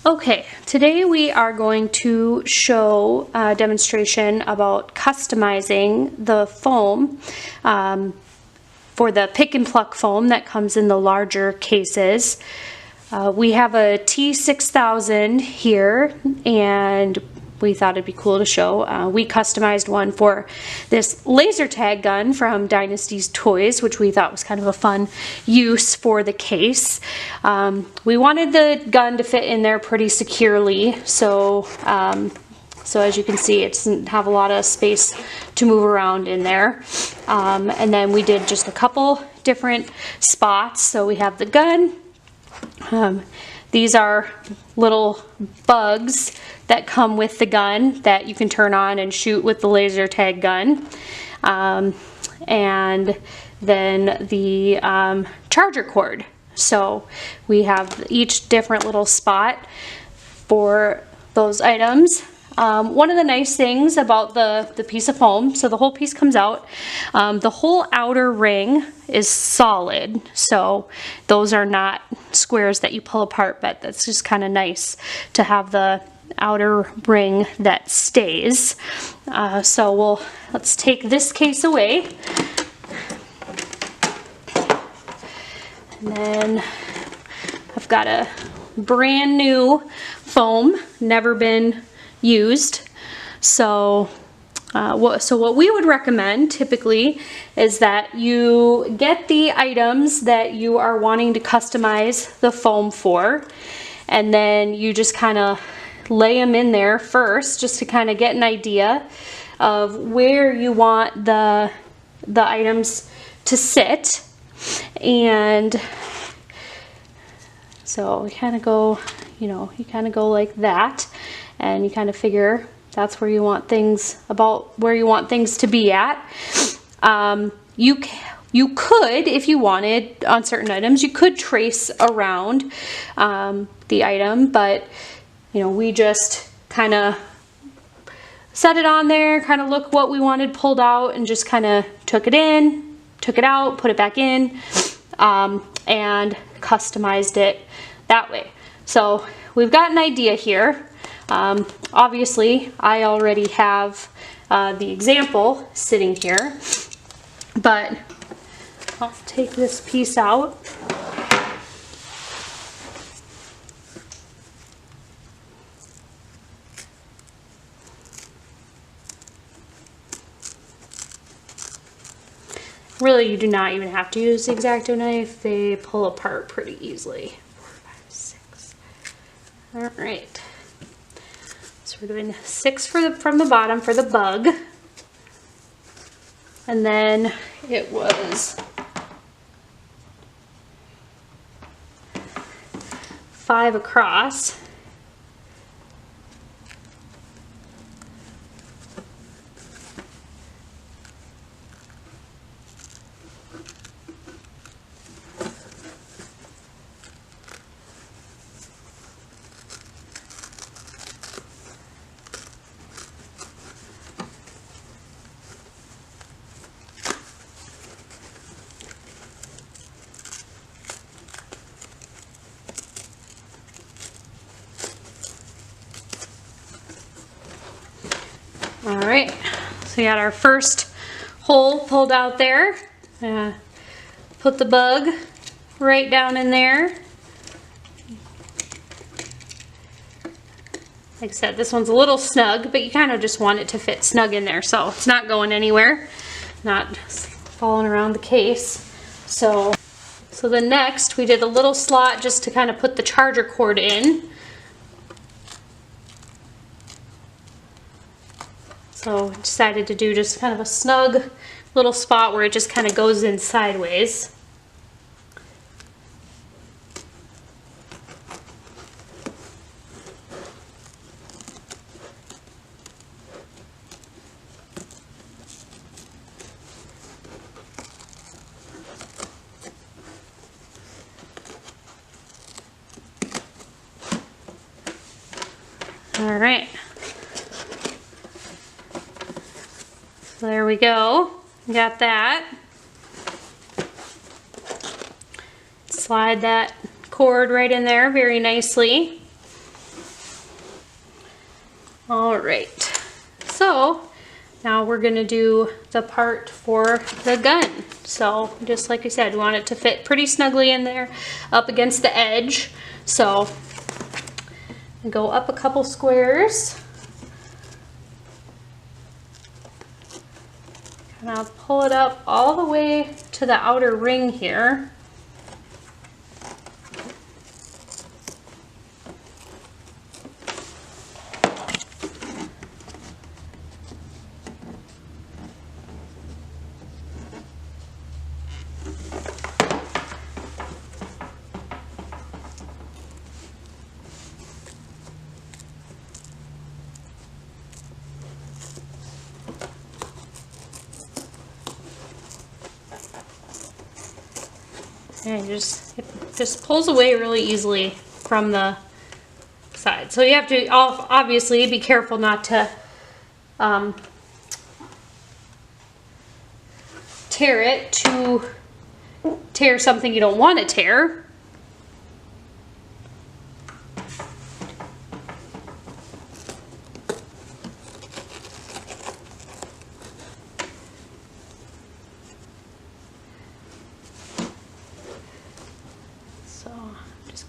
Okay, today we are going to show a demonstration about customizing the foam for the pick and pluck foam that comes in the larger cases. We have a T6000 here, and we thought it'd be cool to show. We customized one for this laser tag gun from Dynasty Toys, which we thought was kind of a fun use for the case. We wanted the gun to fit in there pretty securely, so as you can see, it doesn't have a lot of space to move around in there. And then we did just a couple different spots. So we have the gun. These are little bugs that come with the gun that you can turn on and shoot with the laser tag gun. And then the charger cord. So we have each different little spot for those items. One of the nice things about the piece of foam, so the whole piece comes out, the whole outer ring is solid, so those are not squares that you pull apart, but that's just kind of nice to have the outer ring that stays. So let's take this case away, and then I've got a brand new foam, never been used. So what we would recommend typically is that you get the items that you are wanting to customize the foam for, and then you just kind of lay them in there first, just to kind of get an idea of where you want the items to sit. And so we kind of go, you kind of go like that, and you kind of figure that's where you want things, about where you want things to be at. You could, if you wanted, on certain items, you could trace around the item, but we just kind of set it on there, kind of look what we wanted pulled out, and just kind of took it in, took it out, put it back in, and customized it that way. So we've got an idea here. Obviously, I already have the example sitting here, but I'll take this piece out. Really, you do not even have to use the X-Acto knife. They pull apart pretty easily. 4, 5, 6. All right. So we're doing 6 from the bottom for the bug. And then it was 5 across. All right, so we got our first hole pulled out there. Put the bug right down in there. Like I said, this one's a little snug, but you kind of just want it to fit snug in there, so it's not going anywhere, not falling around the case. So then next we did a little slot just to kind of put the charger cord in. So I decided to do just kind of a snug little spot where it just kind of goes in sideways. All right. So there we go, got that. Slide that cord right in there very nicely. All right, so now we're gonna do the part for the gun. So just like I said, we want it to fit pretty snugly in there up against the edge. So go up a couple squares. Kind of pull it up all the way to the outer ring here. And it just pulls away really easily from the side. So you have to obviously be careful not to tear it, to tear something you don't want to tear.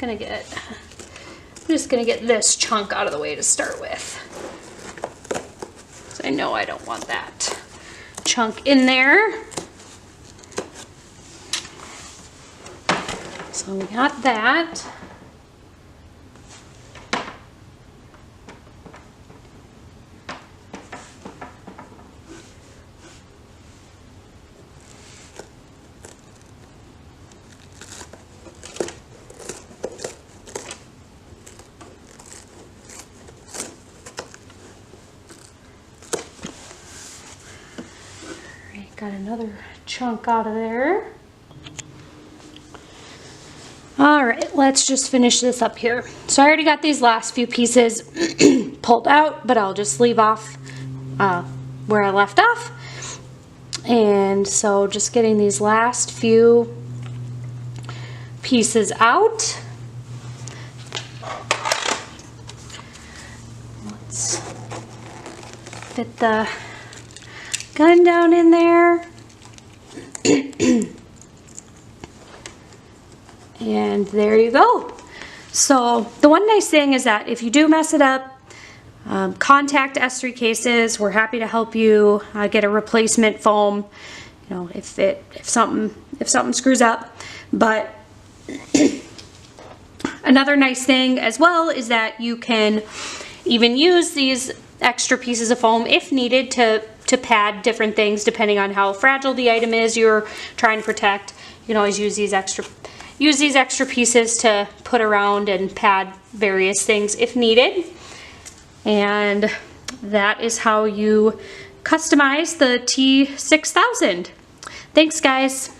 I'm just gonna get this chunk out of the way to start with. So I know I don't want that chunk in there. So we got that. Got another chunk out of there. All right, let's just finish this up here. So I already got these last few pieces pulled out, but I'll just leave off where I left off. And so just getting these last few pieces out. Let's fit the gun down in there. And there you go. So the one nice thing is that if you do mess it up, contact S3 Cases. We're happy to help you get a replacement foam, you know, if something screws up. But another nice thing as well is that you can even use these extra pieces of foam if needed to pad different things depending on how fragile the item is you're trying to protect. You can always use these extra pieces to put around and pad various things if needed. And that is how you customize the T6000. Thanks, guys.